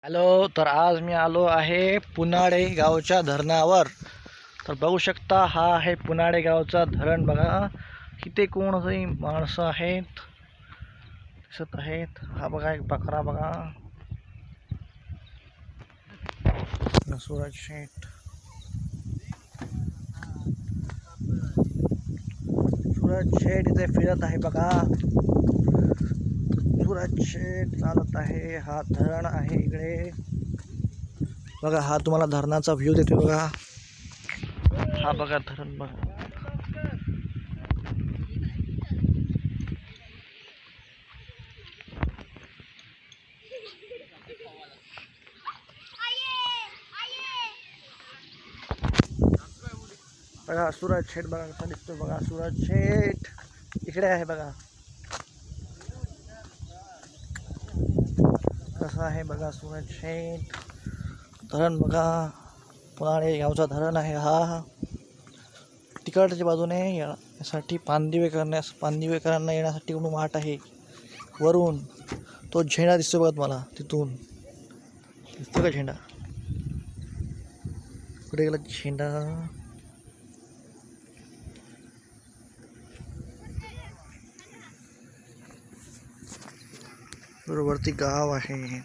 Hello, तर आज मी आलो आहे पुनाडे गावच्या धरणावर. तर बघू शकता, हा आहे पुनाडे गावचा धरण. बघा किती कोणतरी माणसं आहेत, दिसत आहेत. हा बघा एक बकरा, बघा सूरज शेठ. सूरज शेठ इथे फिरत आहे बघा. सूरज शेठ चालत आहे. हा धरण आहे इकडे बघा. हा तुम्हाला धरणाचा व्ह्यू देतो बघा. हा बघा धरण बघा. बघा सूरज शेठ बघा कसा दिसतो बघा. सूरज शेठ इकडे आहे बघा, कसा आहे बघा सूरज शेठ. धरण बघा, पुनाडे गावचा धरण आहे हा. तिकडच्या बाजूने यासाठी पानदिवेकरांना येण्यासाठी म्हणून वाट आहे. वरून तो झेंडा दिसतो बघा तुम्हाला, तिथून दिसतो का झेंडा? कुठे गेला झेंडा? वरती गाव आहे.